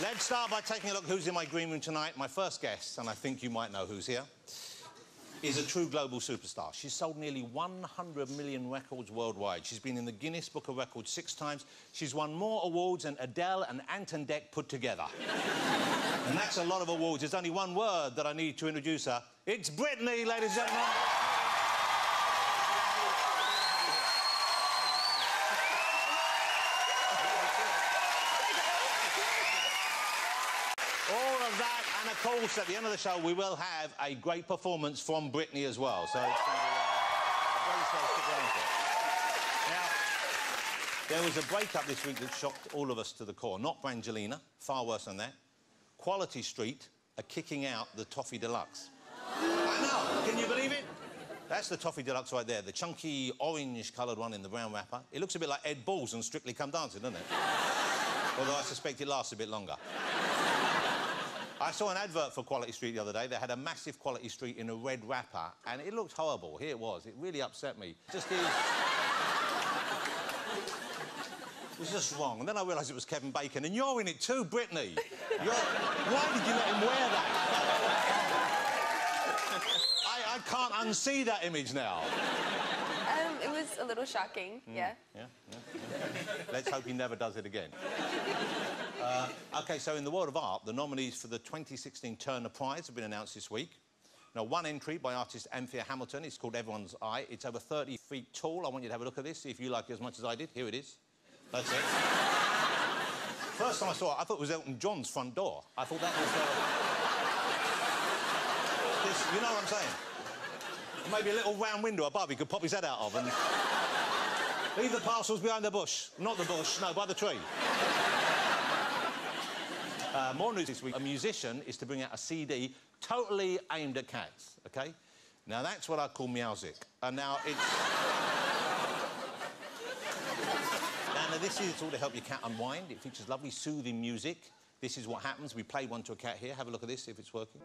Let's start by taking a look who's in my green room tonight. My first guest, and I think you might know who's here, is a true global superstar. She's sold nearly 100 million records worldwide. She's been in the Guinness Book of Records 6 times. She's won more awards than Adele and Anton Deck put together. And that's a lot of awards. There's only one word that I need to introduce her. It's Britney, ladies and gentlemen. And, of course, at the end of the show, we will have a great performance from Britney as well. So it's going to be a great show. Stick around for it. Now, there was a breakup this week that shocked all of us to the core. Not Brangelina, far worse than that. Quality Street are kicking out the Toffee Deluxe. I know, can you believe it? That's the Toffee Deluxe right there, the chunky orange-coloured one in the brown wrapper. It looks a bit like Ed Balls and Strictly Come Dancing, doesn't it? Although I suspect it lasts a bit longer. I saw an advert for Quality Street the other day. They had a massive Quality Street in a red wrapper, and it looked horrible. Here it was. It really upset me. Just is... It was just wrong. And then I realised it was Kevin Bacon, and you're in it too, Britney. Why did you let him wear that? I can't unsee that image now. It was a little shocking, yeah. Yeah. Let's hope he never does it again. OK, so in the world of art, the nominees for the 2016 Turner Prize have been announced this week. Now, one entry by artist Anthea Hamilton. It's called Everyone's Eye. It's over 30 feet tall. I want you to have a look at this, see if you like it as much as I did. Here it is. That's it. First time I saw it, I thought it was Elton John's front door. I thought that was... this, you know what I'm saying? Maybe a little round window above he could pop his head out of and... Leave the parcels behind the bush. Not the bush, no, by the tree. More news this week. A musician is to bring out a CD totally aimed at cats, OK? Now, that's what I call meowsic. And now it's... now, this is all to help your cat unwind. It features lovely, soothing music. This is what happens. We played one to a cat here. Have a look at this, see if it's working.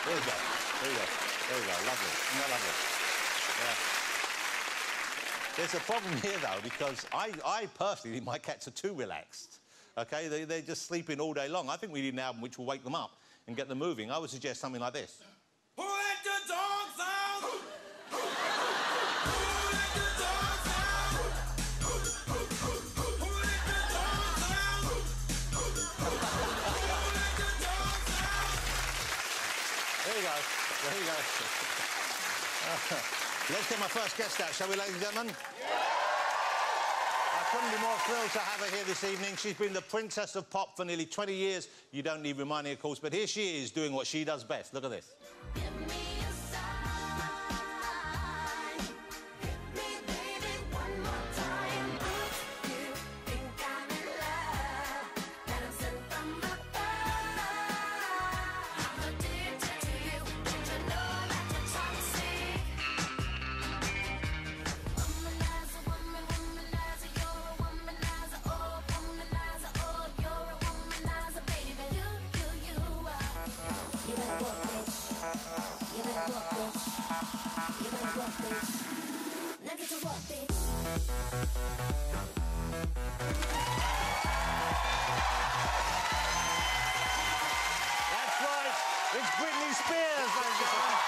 There you go. There you go. There you go. Lovely. Isn't that lovely? Yeah. There's a problem here, though, because I personally think my cats are too relaxed. OK? They're just sleeping all day long. I think we need an album which will wake them up and get them moving. I would suggest something like this. Who let the dogs out? Who let the dogs out? Who let the dogs out? Who let the dogs out? There you go. There you go. Let's get my first guest out, shall we, ladies and gentlemen? Yeah. I couldn't be more thrilled to have her here this evening. She's been the princess of pop for nearly 20 years. You don't need reminding, of course, but here she is doing what she does best. Look at this. Give me a sign. Hit me, baby, one more time. You think I'm in love, and I'm sent from above. I'm addicted to you, don't you know that you're toxic? Womanizer, womanizer, you're a womanizer, oh, you're a womanizer, baby. You are. You better walk, bitch. You better walk, bitch. You better walk, bitch. Now get to walk, bitch. That's right. It's Britney Spears, ladies and gentlemen.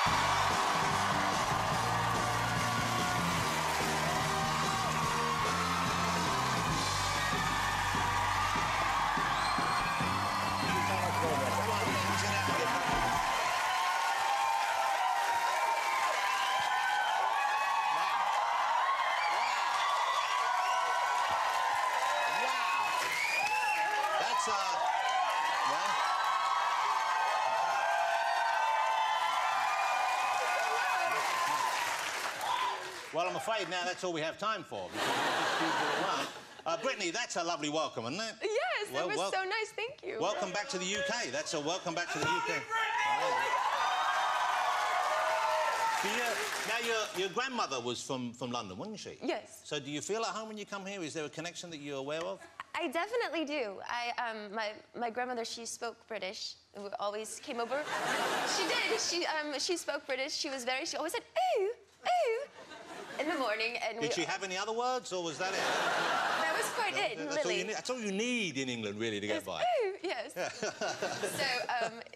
Well, I'm afraid now that's all we have time for. Britney, that's a lovely welcome, isn't it? Yes, that was so nice, thank you. Welcome back to the UK. That's a welcome back to the UK. Now, your grandmother was from London, wasn't she? Yes. So do you feel at home when you come here? Is there a connection that you're aware of? I definitely do. My grandmother, she spoke British. We always came over. She did. She spoke British. She was very... She always said, ooh, ooh. in the morning, and Did she have any other words, or was that it? That was quite it, Lily. That's all you need in England, really, to get by. Yes. So,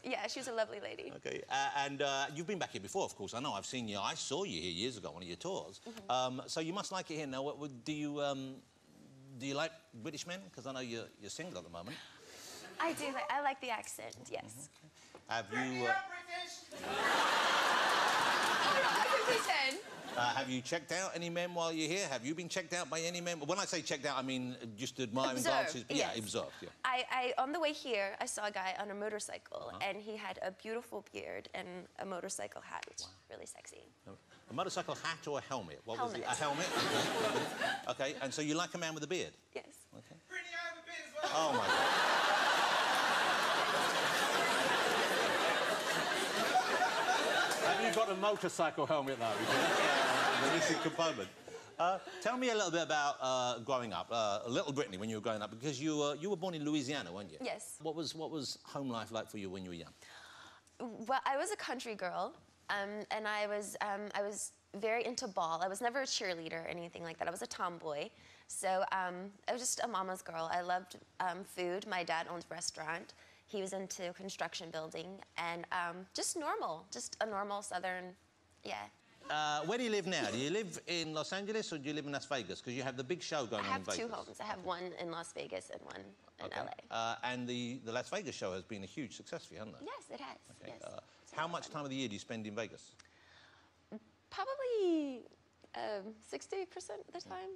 yeah, she's a lovely lady. Okay, and you've been back here before, of course. I know. I've seen you. I saw you here years ago on one of your tours. So you must like it here now. Do you like British men? Because I know you're single at the moment. I do. I like the accent. Yes. Have you? British. I can pretend. Have you checked out any men while you're here? Have you been checked out by any men? When I say checked out, I mean just admiring glances. Yes. Yeah, observed. Yeah. I on the way here, I saw a guy on a motorcycle, and he had a beautiful beard and a motorcycle hat. Wow. Really sexy. A motorcycle hat or a helmet? What helmet. was it? A helmet? Okay, and so you like a man with a beard? Yes. Okay. Britney, I have a beard as well. Oh, my God. Have you got a motorcycle helmet, though? The missing component. Tell me a little bit about growing up, little Britney, when you were growing up, because you were born in Louisiana, weren't you? Yes. What was home life like for you when you were young? Well, I was a country girl, and I was very into ball. I was never a cheerleader or anything like that. I was a tomboy. So I was just a mama's girl. I loved food. My dad owned a restaurant. He was into construction building, and just a normal Southern, yeah. Where do you live now? Do you live in Los Angeles or do you live in Las Vegas? Because you have the big show going on in Vegas. I have 2 homes. I have one in Las Vegas and one in LA. And the Las Vegas show has been a huge success for you, hasn't it? Yes, it has. Okay. Yes. How much time of the year do you spend in Vegas? Probably 60% of the time.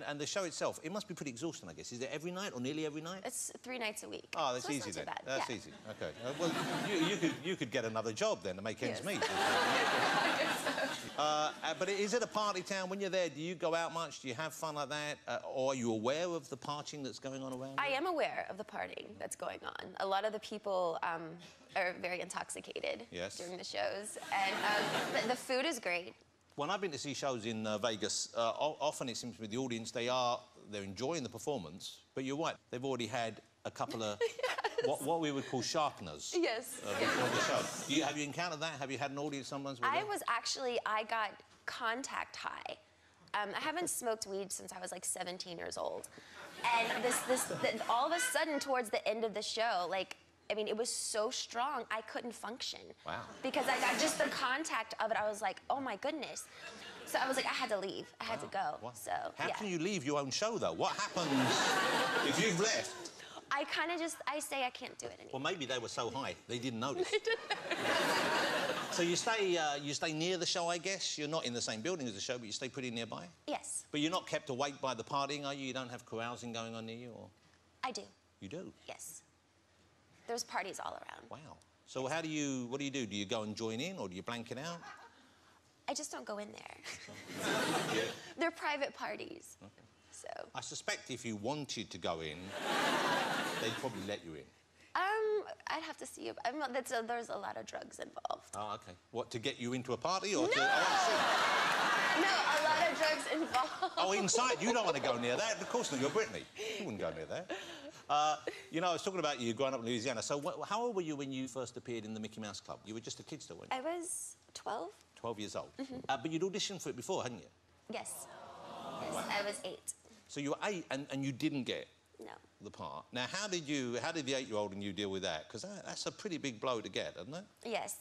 And the show itself, it must be pretty exhausting, I guess. Is it every night or nearly every night? It's 3 nights a week. Oh, that's so easy then. Bad. That's easy. Okay. Well, you could get another job then to make ends meet. But is it a party town? When you're there, do you go out much? Do you have fun like that? Or are you aware of the partying that's going on around you? I am aware of the partying that's going on. A lot of the people are very intoxicated during the shows. And the food is great. When I've been to see shows in Vegas, often it seems to be the audience, they're enjoying the performance, but you're right, they've already had a couple of what we would call sharpeners. Yes. Before the show. Have you encountered that? Have you had an audience sometimes? I got contact high. I haven't smoked weed since I was like 17 years old. And all of a sudden, towards the end of the show, like, I mean, it was so strong, I couldn't function. Wow. Because I got just the contact of it, I was like, oh my goodness. So I was like, I had to leave. I had to go. Wow. So, How can you leave your own show, though? What happens if you've left? I kind of I say I can't do it anymore. Well, maybe they were so high, they didn't notice. So you stay near the show, I guess? You're not in the same building as the show, but you stay pretty nearby? Yes. But you're not kept awake by the partying, are you? You don't have carousing going on near you, or...? I do. You do? Yes. There's parties all around. Wow. So what do you do? Do you go and join in, or do you blank it out? I just don't go in there. They're private parties. Okay. So. I suspect if you wanted to go in, they'd probably let you in. I'd have to see. There's a lot of drugs involved. Oh, OK. What, to get you into a party, or no! to... Oh, no, a lot of drugs involved. Oh, inside? You don't want to go near that. Of course not. You're Britney. You wouldn't go near that. You know, I was talking about you growing up in Louisiana. So how old were you when you first appeared in the Mickey Mouse Club? You were just a kid still, weren't you? I was 12. 12 years old. But you'd auditioned for it before, hadn't you? Yes. Yes, I was 8. So you were 8 and you didn't get the part. Now, how did the 8-year-old and you deal with that? Because that's a pretty big blow to get, isn't it? Yes.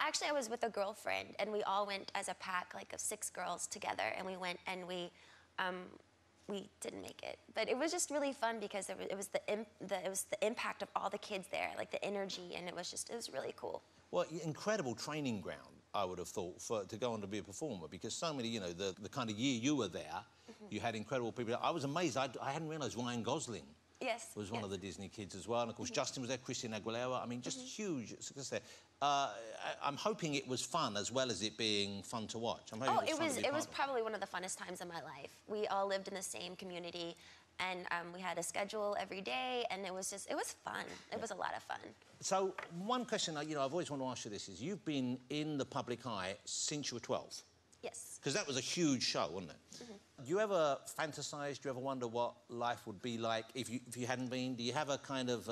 Actually, I was with a girlfriend, and we all went as a pack, like of 6 girls together, and we went and we didn't make it. But it was just really fun because it was the impact of all the kids there, like the energy, and it was really cool. Well, incredible training ground, I would have thought, to go on to be a performer, because so many, you know, the kind of year you were there, you had incredible people. I was amazed. I hadn't realised Ryan Gosling was one of the Disney kids as well. And, of course, Justin was there, Christina Aguilera. I mean, just huge success there. I'm hoping it was fun as well as it being fun to watch. It was probably one of the funnest times of my life. We all lived in the same community, and we had a schedule every day, and it was fun. It was a lot of fun. So one question, you know, I've always wanted to ask you this is, you've been in the public eye since you were 12. Yes. Because that was a huge show, wasn't it? Do you ever fantasise, do you ever wonder what life would be like if you hadn't been? Do you have a kind of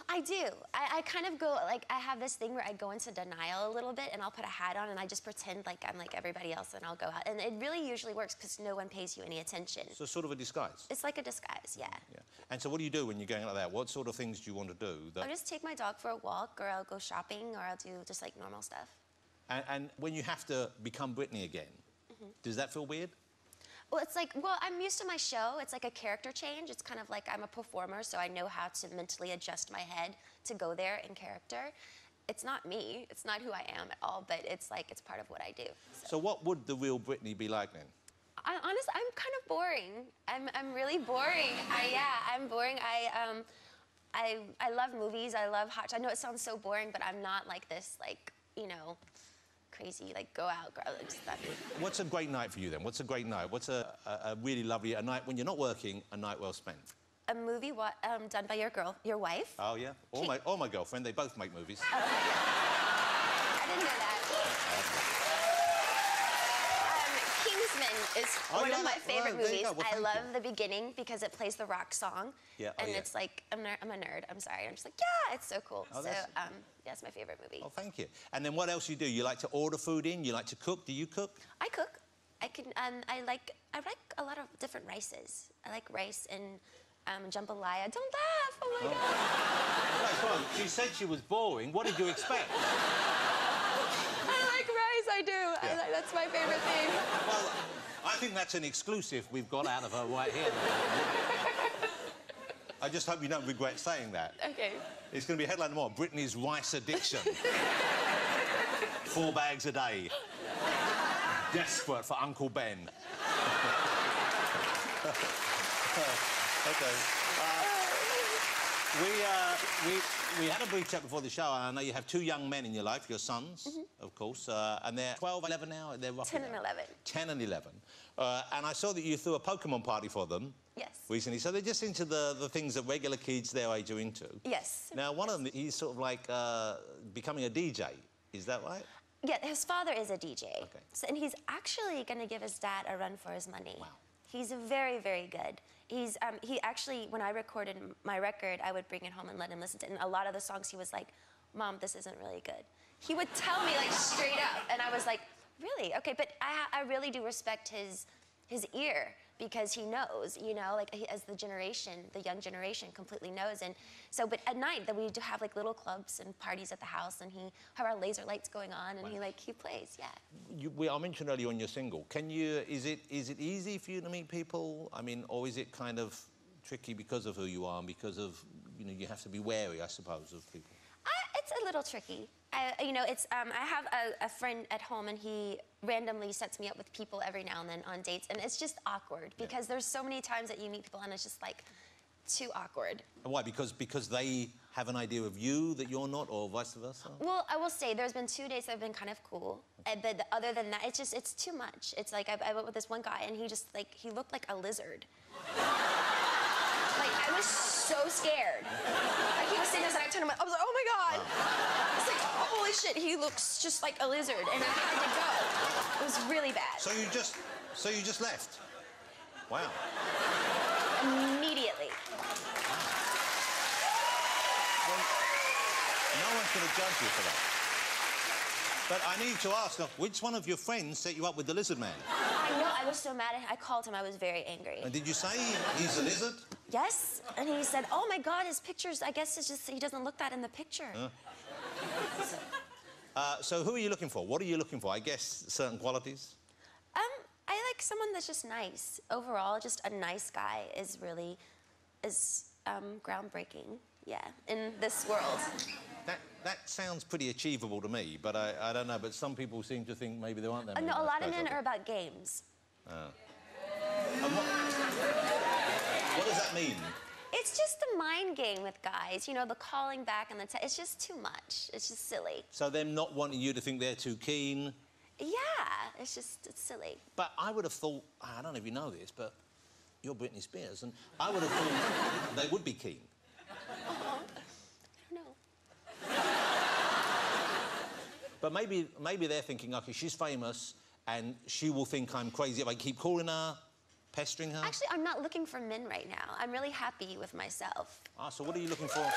I do. I kind of go, like, I have this thing where I go into denial a little bit, and I'll put a hat on, and I just pretend like I'm like everybody else, and I'll go out. And it really usually works because no one pays you any attention. So sort of a disguise? It's like a disguise, yeah. Yeah. And so what do you do when you're going like that? What sort of things do you want to do? I'll just take my dog for a walk, or I'll go shopping, or I'll do just, like, normal stuff. And when you have to become Britney again, does that feel weird? Well, it's like, well, I'm used to my show. It's like a character change. It's kind of like I'm a performer, so I know how to mentally adjust my head to go there in character. It's not me. It's not who I am at all, but it's like, it's part of what I do. So what would the real Britney be like then? Honestly, I'm kind of boring. I'm really boring. I'm boring. I love movies. I love hot. I know it sounds so boring, but I'm not like this, like, you know, crazy, like, go out, girl. What's a great night for you then? What's a great night? What's a really lovely, a night when you're not working, a night well spent? A movie done by your wife. Oh, yeah? Or my girlfriend. They both make movies. Oh, I didn't know that. Kingsman is one of my favorite movies. Well, I love the beginning because it plays the rock song. Yeah. And it's like, I'm a nerd. I'm sorry. I'm just like, yeah, it's so cool. Oh, so, that's my favorite movie. Oh, thank you. And then what else you do? You like to order food in? You like to cook? Do you cook? I cook. I like a lot of different rices. I like rice and jambalaya. Don't laugh. Oh my God. Well, she said she was boring. What did you expect? I like rice. I do. Yeah. That's my favorite thing. Well, I think that's an exclusive we've got out of her right here. I just hope you don't regret saying that. Okay. It's going to be a headline tomorrow. Britney's rice addiction. 4 bags a day. Desperate for Uncle Ben. Okay. We had a brief chat before the show, and I know you have 2 young men in your life, your sons, of course, and they're 12, 11 now? They're roughly 10 and 11. 10 and 11. And I saw that you threw a Pokemon party for them. Yes. Recently, so they're just into the things that regular kids their age are into. Yes. Now, one of them, he's sort of like becoming a DJ. Is that right? Yeah, his father is a DJ. Okay. So, and he's actually going to give his dad a run for his money. Wow. He's very, very good. He actually, when I recorded my record, I would bring it home and let him listen to it. And a lot of the songs, he was like, Mom, this isn't really good. He would tell me, like, straight up. And I was like, really? Okay, but I really do respect his ear, because he knows, you know, like, as the young generation completely knows. And so, but at night, that we do have, like, little clubs and parties at the house, and he have our laser lights going on, and he plays, yeah. I mentioned earlier on your single. Is it easy for you to meet people? I mean, or is it kind of tricky because of who you are and because of, you know, you have to be wary, I suppose, of people? It's a little tricky. I have a friend at home, and he randomly sets me up with people every now and then on dates, and it's just awkward because there's so many times that you meet people and it's just like too awkward. And why? Because they have an idea of you that you're not, or vice versa? Well, I will say there's been 2 dates that have been kind of cool, but other than that, it's too much. It's like I went with this one guy, and he looked like a lizard. Like, I was so scared. Like, he was saying this, and I turned him, I was like, oh my God. It's like, holy shit, he looks just like a lizard, and I had to go. It was really bad. So you just left? Wow. Immediately. Well, no one's going to judge you for that. But I need to ask, which one of your friends set you up with the lizard man? I know, I was so mad at him. I called him, I was very angry. And did you say he's a lizard? Yes, and he said, oh my God, his pictures, I guess it's just, he doesn't look that in the picture. So who are you looking for? What are you looking for? I guess certain qualities? I like someone that's just nice. Overall, just a nice guy is really, groundbreaking, yeah, in this world. That sounds pretty achievable to me, but I don't know, but some people seem to think maybe there aren't that many. No, a lot of men are about games. What does that mean? It's just a mind game with guys, you know, the calling back and it's just too much. It's just silly. So them not wanting you to think they're too keen? Yeah, it's silly. But I would have thought, I don't know if you know this, but you're Britney Spears, and I would have thought they would be keen. I don't know. But maybe they're thinking, OK, she's famous, and she will think I'm crazy if I keep calling her, pestering her. Actually, I'm not looking for men right now. I'm really happy with myself. Ah, so what are you looking for?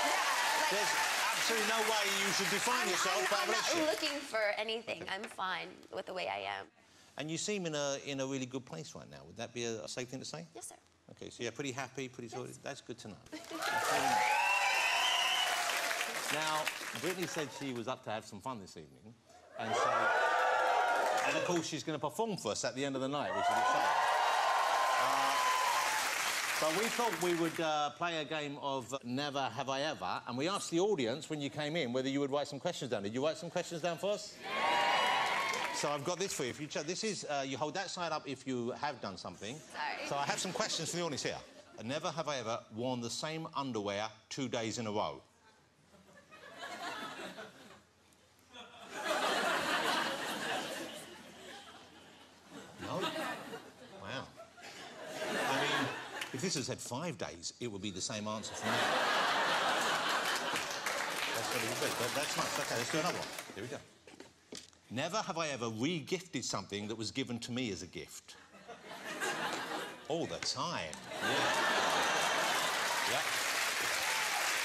like, There's absolutely no way you should define yourself by I'm not relationship. looking for anything. I'm fine with the way I am. And you seem in a really good place right now. Would that be a safe thing to say? Yes, sir. Okay, so you're pretty happy, pretty sorted. That's good to know. Now, Britney said she was up to have some fun this evening, and so, and of course she's going to perform for us at the end of the night, which is exciting. But we thought we would play a game of Never Have I Ever, and we asked the audience when you came in whether you would write some questions down. Did you write some questions down for us? So I've got this for you. If you this is you hold that side up if you have done something. Sorry. So I have some questions for the audience here. Never have I ever worn the same underwear 2 days in a row. No? Wow. I mean, if this had said 5 days, it would be the same answer for me. That's what it said. That's nice. OK, let's do another one. Here we go. Never have I ever re-gifted something that was given to me as a gift. All the time. Yeah. Yeah.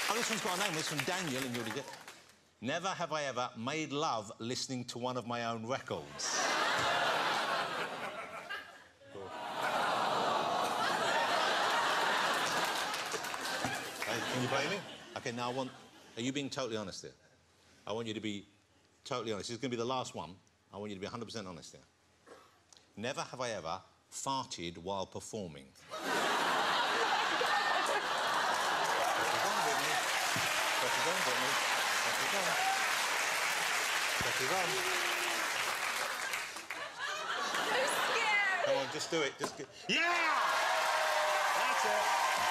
Oh, this one's got a name. This from Daniel, and you already get. Never have I ever made love listening to one of my own records. Can you blame me? OK, now are you being totally honest here? I want you to be totally honest. This is going to be the last one. I want you to be 100% honest here. Never have I ever farted while performing. Press it on, Britney. Press it on, Britney. Press it on. Press it on. I'm scared. Come on, just do it. Just yeah! That's it.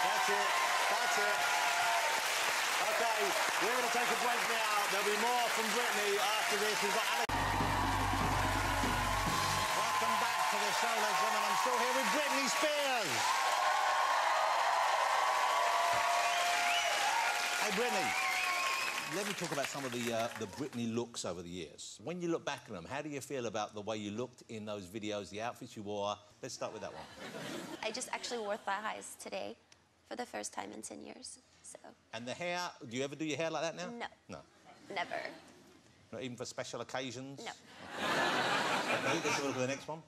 That's it. That's it. OK, we're going to take a break now. There'll be more from Britney after this. We've got Alex. Welcome back to the show, ladies and gentlemen. I'm still here with Britney Spears. Hey, Britney, let me talk about some of the Britney looks over the years. When you look back at them, how do you feel about the way you looked in those videos, the outfits you wore? Let's start with that one. I just actually wore thigh highs today for the first time in 10 years, so... And the hair, do you ever do your hair like that now? No. No. Never. Not even for special occasions? No. OK, let's have a look at the next one.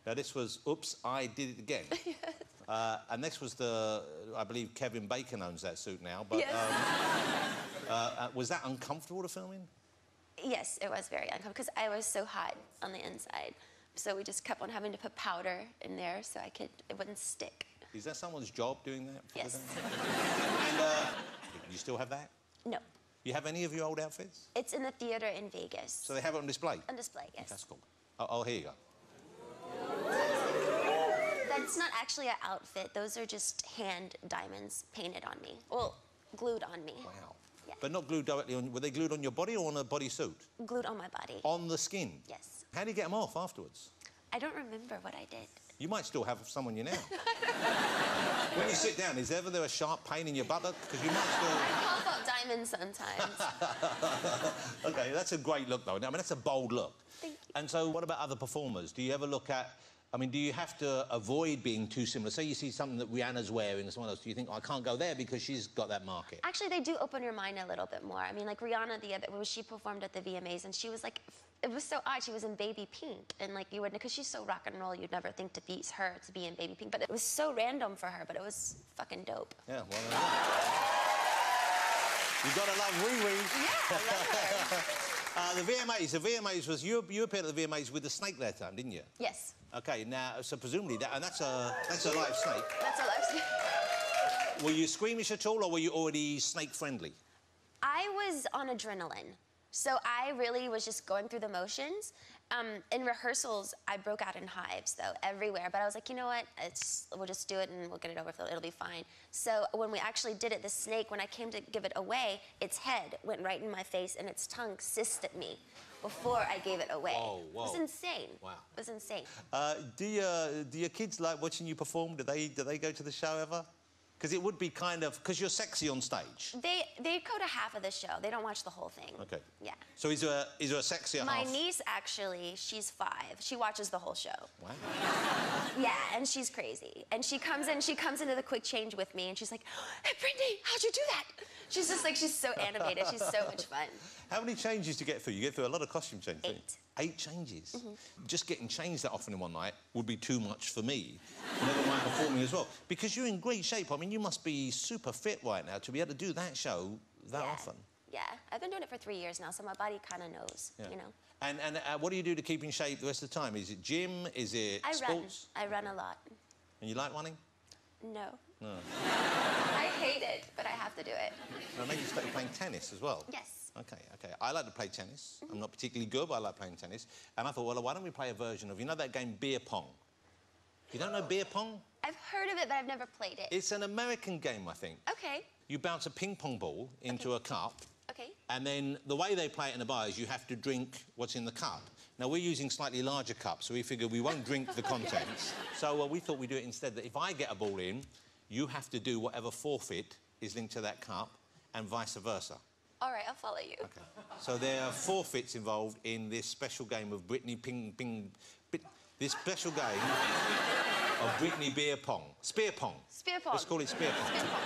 Now, this was Oops, I Did It Again. Yes. And this was I believe Kevin Bacon owns that suit now, but... Yes. Was that uncomfortable to film in? Yes, it was very uncomfortable, because I was so hot on the inside. So we just kept on having to put powder in there so it wouldn't stick. Is that someone's job doing that? Yes. And you still have that? No. You have any of your old outfits? It's in the theater in Vegas. So they have it on display? On display, yes. That's cool. Oh, here you go. That's not actually an outfit. Those are just hand diamonds painted on me. Well, glued on me. Wow. Yeah. But not glued directly on... Were they glued on your body or on a bodysuit? Glued on my body. On the skin? Yes. How do you get them off afterwards? I don't remember what I did. You might still have some on you now. When you sit down, is there ever a sharp pain in your buttock? Because you might still... I cough up diamonds sometimes. OK, that's a great look, though. I mean, that's a bold look. Thank you. And so what about other performers? Do you ever look at... I mean, do you have to avoid being too similar? Say you see something that Rihanna's wearing or someone else, do you think, oh, I can't go there because she's got that market? Actually, they do open your mind a little bit more. I mean, like Rihanna, when she performed at the VMAs, and she was like... It was so odd. She was in baby pink, and like you wouldn't, because she's so rock and roll, you'd never think to be her to be in baby pink. But it was so random for her, but it was fucking dope. Yeah, well, you gotta love Riri. Yeah, I love her. The VMAs was you appeared at the VMAs with the snake that time, didn't you? Yes. Okay, now so presumably that's a live snake. That's a live snake. Were you squeamish at all, or were you already snake friendly? I was on adrenaline. So I really was just going through the motions. In rehearsals, I broke out in hives, though, everywhere. But I was like, you know what? We'll just do it, and we'll get it over with. It'll be fine. So when we actually did it, the snake, when I came to give it away, its head went right in my face, and its tongue hissed at me before I gave it away. Whoa, whoa. It was insane. Wow. It was insane. Do your kids like watching you perform? Do they go to the show ever? Because it would be kind of... Because you're sexy on stage. They go to half of the show. They don't watch the whole thing. OK. Yeah. So is there a sexier half? My niece, actually, she's 5. She watches the whole show. Wow. Yeah, and she's crazy. And she comes into the quick change with me, and she's like, "Hey, Britney, how'd you do that?" She's just like, she's so animated. She's so much fun. How many changes do you get through? You get through a lot of costume changes. 8. 8 changes? Just getting changed that often in one night would be too much for me. Never mind performing as well. Because you're in great shape. I mean, you must be super fit right now to be able to do that show that often. Yeah, I've been doing it for 3 years now, so my body kind of knows, you know. And what do you do to keep in shape the rest of the time? Is it gym? Is it sports? I run a lot. And you like running? No. No. I hate it, but I have to do it. I know you started playing tennis as well. Yes. OK. I like to play tennis. I'm not particularly good, but I like playing tennis. And I thought, well, why don't we play a version of, you know that game beer pong? You don't know beer pong? I've heard of it, but I've never played it. It's an American game, I think. OK. You bounce a ping pong ball into a cup. OK. And then the way they play it in the bar is you have to drink what's in the cup. Now, we're using slightly larger cups, so we figured we won't drink the contents. So we thought we'd do it instead, that if I get a ball in, you have to do whatever forfeit is linked to that cup, and vice versa. All right, I'll follow you. OK. So there are forfeits involved in this special game of Britney this special game of Britney beer pong. Spear pong. Spear pong. Let's call it spear pong. Spear pong.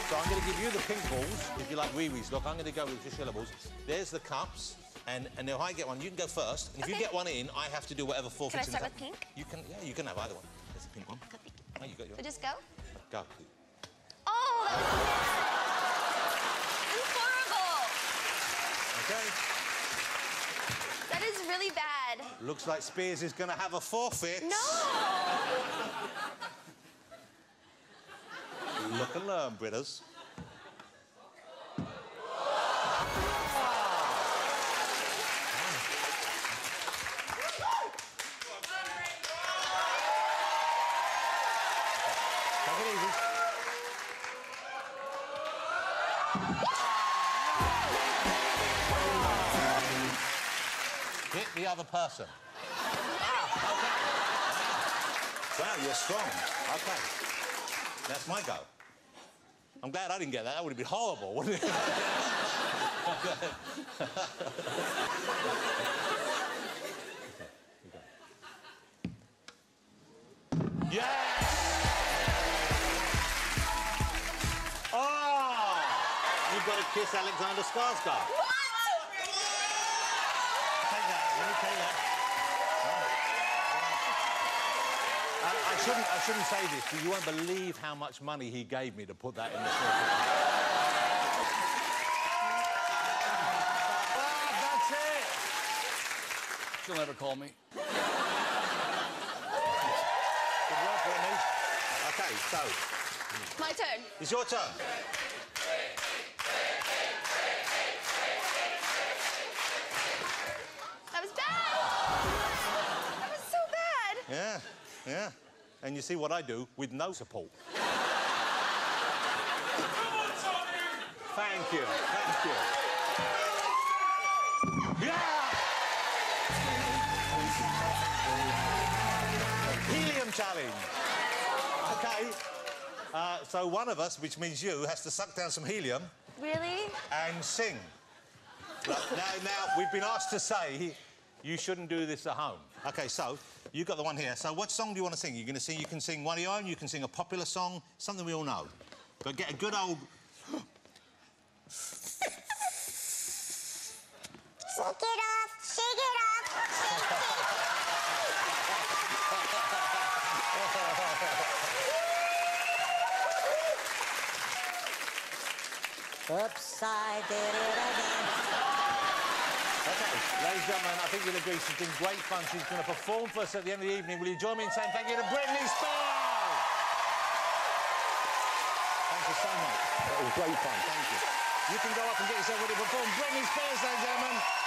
So I'm going to give you the pink balls, if you like wee-wees. Look, I'm going to go with just yellow balls. There's the cups, and if I get one, you can go first. And if you get one in, I have to do whatever forfeit. Can I start with pink? You can, yeah, you can have either one. There's the pink one. Got pink. Oh, you got yours. So just go? Go. Oh, that's horrible. OK. That is really bad. Looks like Spears is going to have a forfeit. No. Look and learn, Britters. Take it easy. Hit the other person. Wow, you're strong. OK. That's my go. I'm glad I didn't get that. That would have been horrible, wouldn't it? Yeah! Oh! You've got to kiss Alexander Skarsgård. What? Take that. Let me take that. I shouldn't say this, but you won't believe how much money he gave me to put that in the film. That's it! She'll never call me. Good work, Britney. OK, so... My turn. It's your turn. That was bad. That was so bad. Yeah, yeah. And you see what I do with no support. Thank you, thank you. Yeah! Helium challenge. OK. So one of us, which means you, has to suck down some helium. Really? And sing. Look, now, we've been asked to say you shouldn't do this at home. OK, so you've got the one here. So what song do you want to sing? You're going to sing... You can sing one of your own, you can sing a popular song, something we all know. But get a good old... Shake it off, shake it off, Oops, I did it again. OK, ladies and gentlemen, I think you'll agree she's been great fun. She's going to perform for us at the end of the evening. Will you join me in saying thank you to Britney Spears? Thank you so much. That was great fun. Thank you. You can go up and get yourself ready to perform. Britney Spears, ladies and gentlemen.